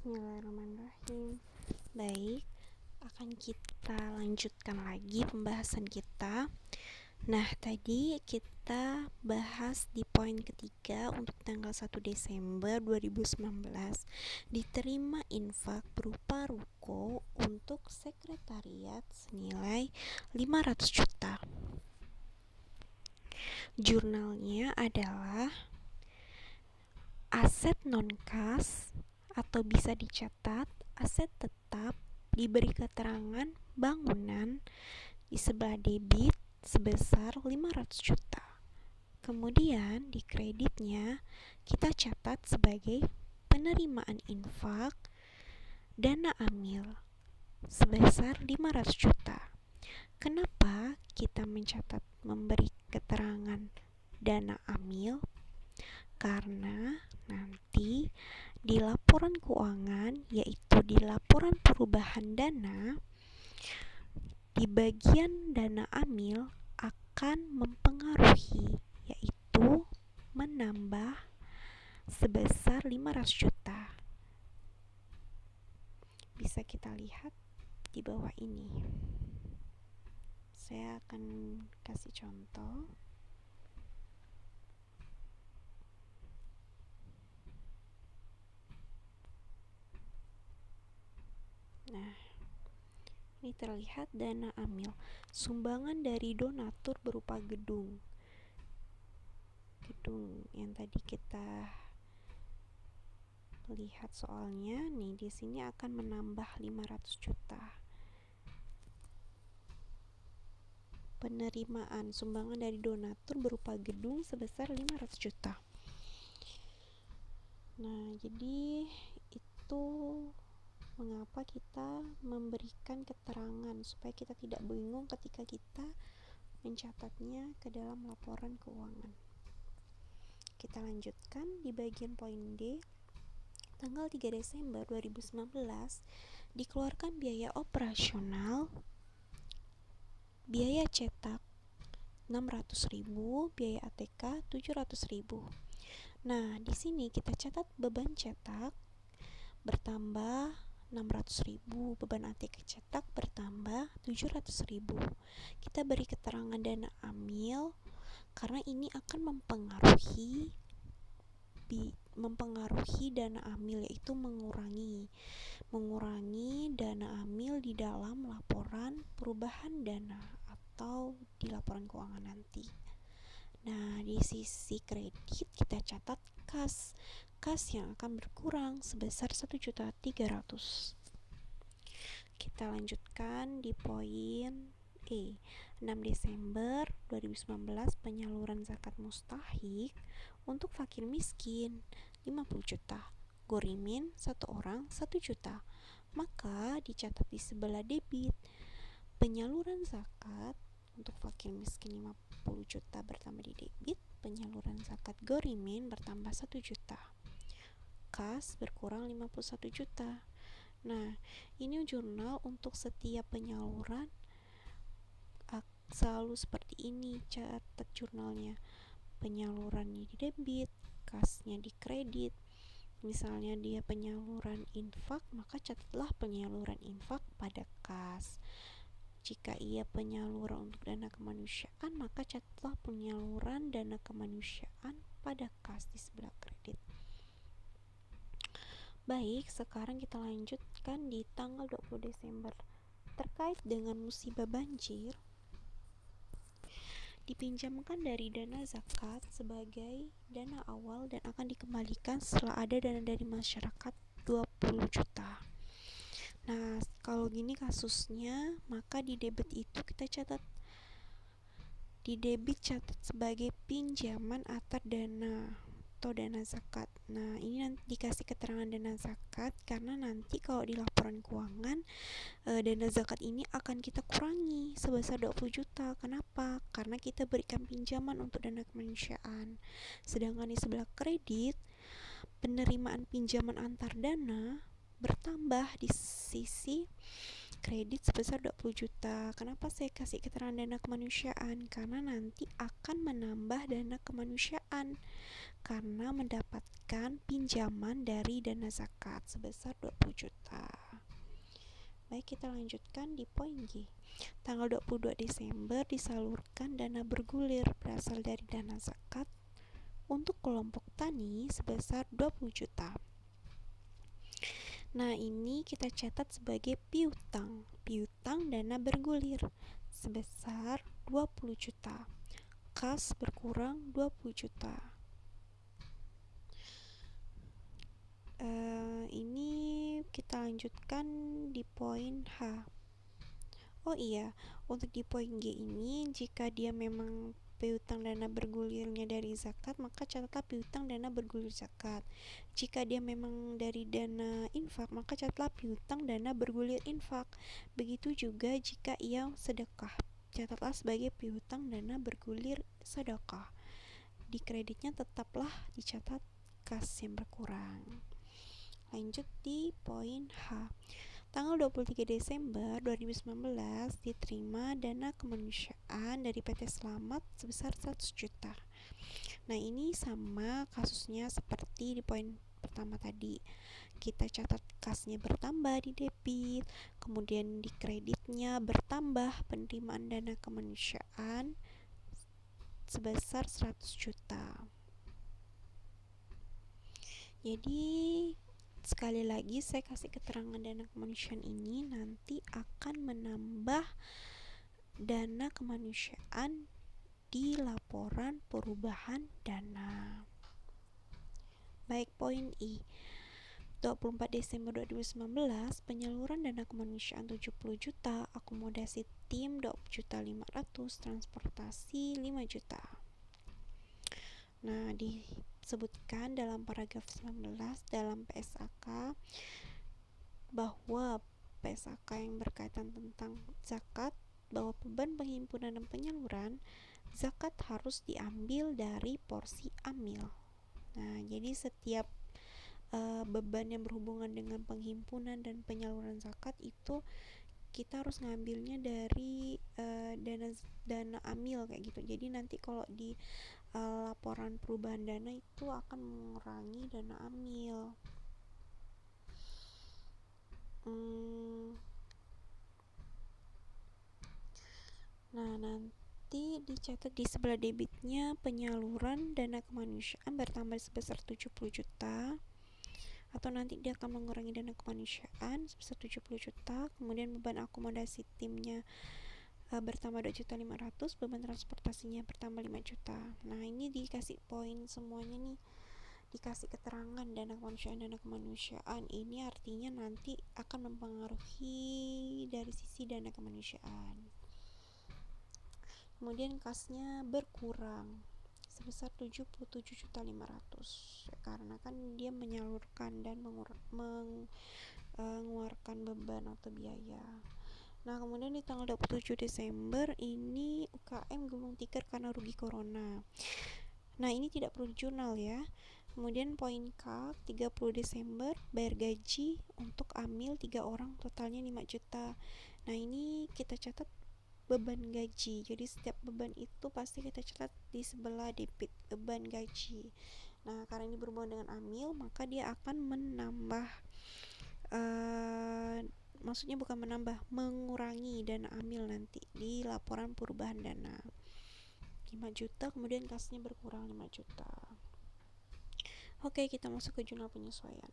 Bismillahirrahmanirrahim. Baik, akan kita lanjutkan lagi pembahasan kita. Nah, tadi kita bahas di poin ketiga untuk tanggal 1 Desember 2019 diterima infak berupa ruko untuk sekretariat senilai 500 juta. Jurnalnya adalah aset non-kas atau bisa dicatat aset tetap, diberi keterangan bangunan di sebelah debit sebesar 500 juta. Kemudian di kreditnya kita catat sebagai penerimaan infak dana amil sebesar 500 juta. Kenapa kita mencatat memberi keterangan dana amil? Karena nanti di laporan keuangan, yaitu di laporan perubahan dana, di bagian dana amil akan mempengaruhi, yaitu menambah sebesar 500 juta. Bisa kita lihat di bawah ini. Saya akan kasih contoh. Nah, ini terlihat dana amil, sumbangan dari donatur berupa gedung yang tadi kita lihat soalnya. Nih di sini akan menambah 500 juta. Penerimaan sumbangan dari donatur berupa gedung sebesar 500 juta. Nah, jadi itu mengapa kita memberikan keterangan supaya kita tidak bingung ketika kita mencatatnya ke dalam laporan keuangan. Kita lanjutkan di bagian poin D. Tanggal 3 Desember 2019 dikeluarkan biaya operasional, biaya cetak 600.000, biaya ATK 700.000. Nah, di sini kita catat beban cetak bertambah 600.000, beban ATK cetak bertambah 700.000. Kita beri keterangan dana amil karena ini akan mempengaruhi dana amil, yaitu mengurangi dana amil di dalam laporan perubahan dana atau di laporan keuangan nanti. Nah, di sisi kredit kita catat kas yang akan berkurang sebesar 1.300.000. Kita lanjutkan di poin E. 6 Desember 2019 penyaluran zakat mustahik untuk fakir miskin 50 juta. Gorimin 1 orang 1 juta. Maka dicatat di sebelah debit penyaluran zakat untuk fakir miskin 50 juta bertambah di debit, penyaluran zakat Gorimin bertambah 1 juta. Kas berkurang 51 juta. Nah, ini jurnal untuk setiap penyaluran selalu seperti ini, catat jurnalnya. Penyalurannya di debit, kasnya di kredit. Misalnya dia penyaluran infak, maka catatlah penyaluran infak pada kas. Jika ia penyaluran untuk dana kemanusiaan, maka catatlah penyaluran dana kemanusiaan pada kas di sebelah kredit. Baik, sekarang kita lanjutkan di tanggal 20 Desember. Terkait dengan musibah banjir, dipinjamkan dari dana zakat sebagai dana awal dan akan dikembalikan setelah ada dana dari masyarakat 20 juta. Nah, kalau gini kasusnya, maka di debit itu kita catat, di debit catat sebagai pinjaman antar dana atau dana zakat. Nah, ini nanti dikasih keterangan dana zakat karena nanti kalau di laporan keuangan dana zakat ini akan kita kurangi sebesar 20 juta. Kenapa? Karena kita berikan pinjaman untuk dana kemanusiaan. Sedangkan di sebelah kredit, penerimaan pinjaman antar dana bertambah di sisi kredit sebesar 20 juta. Kenapa saya kasih keterangan dana kemanusiaan? Karena nanti akan menambah dana kemanusiaan karena mendapatkan pinjaman dari dana zakat sebesar 20 juta. Baik, kita lanjutkan di poin G. Tanggal 22 Desember disalurkan dana bergulir berasal dari dana zakat untuk kelompok tani sebesar 20 juta. Nah, ini kita catat sebagai piutang. Piutang dana bergulir sebesar 20 juta. Kas berkurang 20 juta. Ini kita lanjutkan di poin H. Oh iya, untuk di poin G ini, jika dia memang piutang dana bergulirnya dari zakat, maka catatlah piutang dana bergulir zakat. Jika dia memang dari dana infak, maka catatlah piutang dana bergulir infak. Begitu juga jika ia sedekah, catatlah sebagai piutang dana bergulir sedekah. Di kreditnya tetaplah dicatat kas yang berkurang. Lanjut di poin H. Tanggal 23 Desember 2019 diterima dana kemanusiaan dari PT Slamet sebesar 100 juta. Nah, ini sama kasusnya seperti di poin pertama tadi. Kita catat kasnya bertambah di debit, kemudian di kreditnya bertambah penerimaan dana kemanusiaan sebesar 100 juta. Jadi sekali lagi saya kasih keterangan dana kemanusiaan ini nanti akan menambah dana kemanusiaan di laporan perubahan dana. Baik, poin I. 24 Desember 2019 penyaluran dana kemanusiaan 70 juta, akomodasi tim 20.500.000, transportasi 5 juta. Nah, disebutkan dalam paragraf 19 dalam PSAK bahwa PSAK yang berkaitan tentang zakat, bahwa beban penghimpunan dan penyaluran zakat harus diambil dari porsi amil. Nah, jadi setiap beban yang berhubungan dengan penghimpunan dan penyaluran zakat itu kita harus ngambilnya dari dana amil kayak gitu. Jadi nanti kalau di laporan perubahan dana itu akan mengurangi dana amil. Nah, nanti dicatat di sebelah debitnya penyaluran dana kemanusiaan bertambah sebesar 70 juta, atau nanti dia akan mengurangi dana kemanusiaan sebesar 70 juta, kemudian beban akomodasi timnya bertambah 2.500.000, beban transportasinya bertambah 5 juta. Nah, ini dikasih poin semuanya nih, dikasih keterangan dana kemanusiaan ini artinya nanti akan mempengaruhi dari sisi dana kemanusiaan. Kemudian kasnya berkurang sebesar 77.500.000 karena kan dia menyalurkan dan mengeluarkan beban atau biaya. Nah, kemudian di tanggal 27 Desember ini UKM gulung tikar karena rugi corona. Nah, ini tidak perlu jurnal ya. Kemudian poin K, 30 Desember bayar gaji untuk amil 3 orang totalnya 5 juta. Nah, ini kita catat beban gaji. Jadi setiap beban itu pasti kita catat di sebelah debit beban gaji. Nah, karena ini berhubungan dengan amil, maka dia akan menambah maksudnya bukan menambah, mengurangi dana amil nanti di laporan perubahan dana 5 juta, kemudian kasnya berkurang 5 juta. Oke, kita masuk ke jurnal penyesuaian.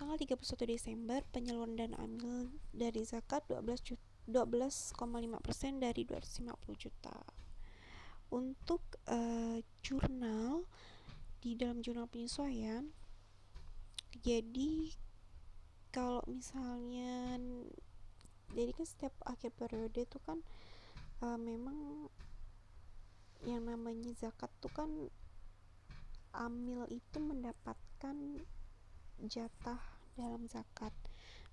Tanggal 31 Desember penyaluran dana amil dari zakat 12,5% dari 250 juta. Untuk jurnal, di dalam jurnal penyesuaian, jadi kalau misalnya jadi kan setiap akhir periode itu kan memang yang namanya zakat tuh kan amil itu mendapatkan jatah dalam zakat.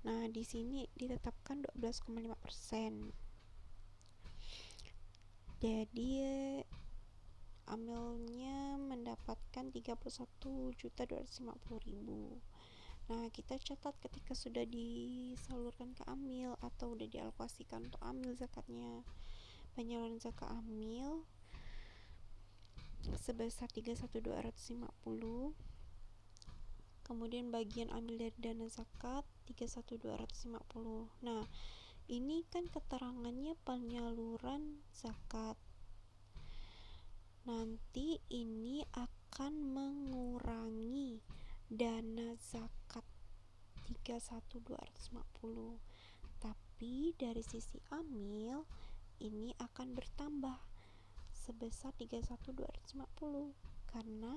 Nah, di sini ditetapkan 12,5%. Jadi amilnya mendapatkan 31.250.000. Nah, kita catat ketika sudah disalurkan ke amil atau udah dialokasikan untuk amil zakatnya. Penyaluran zakat amil sebesar 31.250, kemudian bagian amil dari dana zakat 31.250. Nah, ini kan keterangannya penyaluran zakat. Nanti ini akan mengurangi dana zakat 31.250. Tapi dari sisi amil ini akan bertambah sebesar 31.250 karena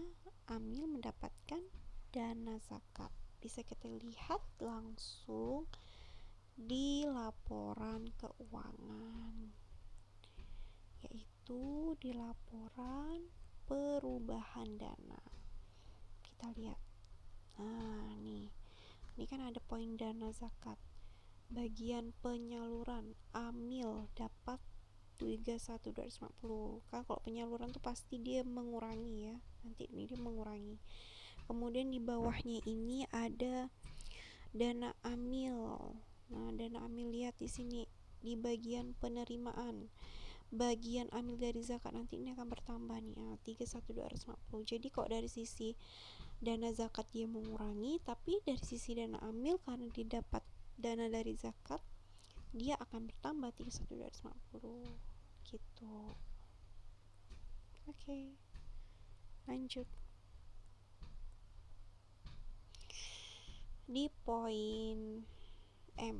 amil mendapatkan dana zakat. Bisa kita lihat langsung di laporan keuangan, yaitu di laporan perubahan dana. Kita lihat. Nah, ini kan ada poin dana zakat. Bagian penyaluran amil dapat 31.250. Kan kalau penyaluran tuh pasti dia mengurangi ya. Nanti ini dia mengurangi. Kemudian di bawahnya ini ada dana amil. Nah, dana amil lihat di sini di bagian penerimaan. Bagian amil dari zakat nanti ini akan bertambah nih, 31.250. Jadi kok dari sisi dana zakat dia mengurangi, tapi dari sisi dana amil karena didapat dana dari zakat dia akan bertambah 31.250 gitu. Oke, lanjut di poin M,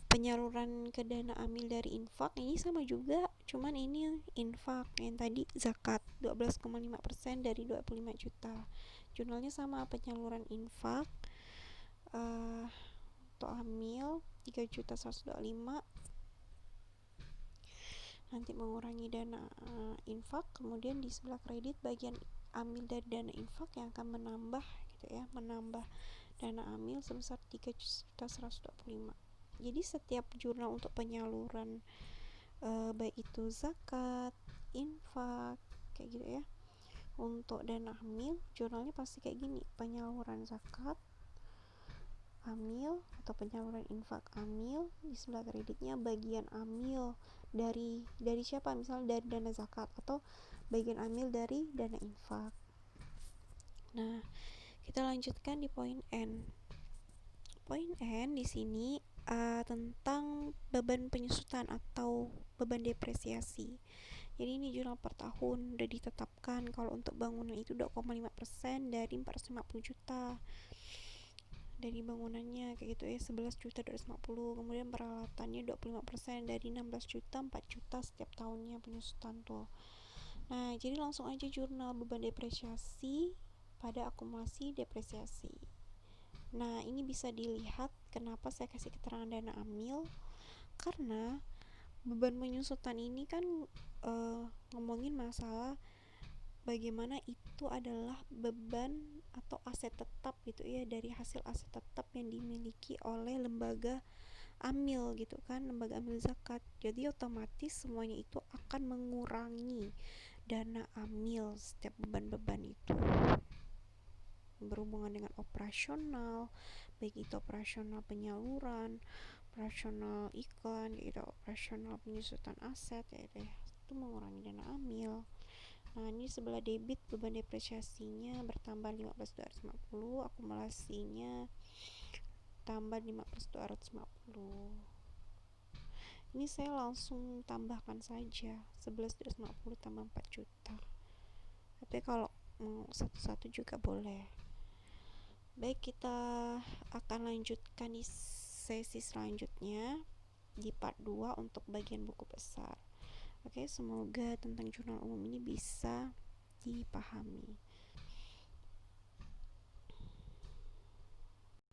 penyaluran ke dana amil dari infak. Ini sama juga, cuman ini infak, yang tadi zakat 12,5% dari 25 juta. Jurnalnya sama, penyaluran infak untuk amil 3.125, nanti mengurangi dana infak. Kemudian di sebelah kredit bagian amil dari dana infak yang akan menambah gitu ya, menambah dana amil sebesar 3.125. Jadi setiap jurnal untuk penyaluran baik itu zakat, infak kayak gitu ya, untuk dana amil jurnalnya pasti kayak gini, penyaluran zakat amil atau penyaluran infak amil, di sebelah kreditnya bagian amil dari siapa, misalnya dari dana zakat, atau bagian amil dari dana infak. Nah, kita lanjutkan di poin N. Poin N di sini tentang beban penyusutan atau beban depresiasi. Jadi ini jurnal per tahun udah ditetapkan kalau untuk bangunan itu 2,5% dari 450 juta dari bangunannya kayak gitu ya, 11.250. Kemudian peralatannya 25% dari 16 juta, 4 juta setiap tahunnya penyusutan tuh. Nah, jadi langsung aja jurnal beban depresiasi pada akumulasi depresiasi. Nah, ini bisa dilihat kenapa saya kasih keterangan dana amil, karena beban penyusutan ini kan ngomongin masalah bagaimana itu adalah beban atau aset tetap gitu ya, dari hasil aset tetap yang dimiliki oleh lembaga amil gitu kan, lembaga amil zakat. Jadi otomatis semuanya itu akan mengurangi dana amil setiap beban-beban itu berhubungan dengan operasional, baik itu operasional penyaluran, operasional iklan gitu, operasional penyusutan aset ya deh, itu mengurangi dana amil. Nah, ini sebelah debit beban depresiasinya bertambah 15.250, akumulasinya tambah 15.250. Ini saya langsung tambahkan saja 11.250 tambah 4 juta. Tapi kalau mau satu-satu juga boleh. Baik, kita akan lanjutkan di sesi selanjutnya di part 2 untuk bagian buku besar. Oke, semoga tentang jurnal umum ini bisa dipahami.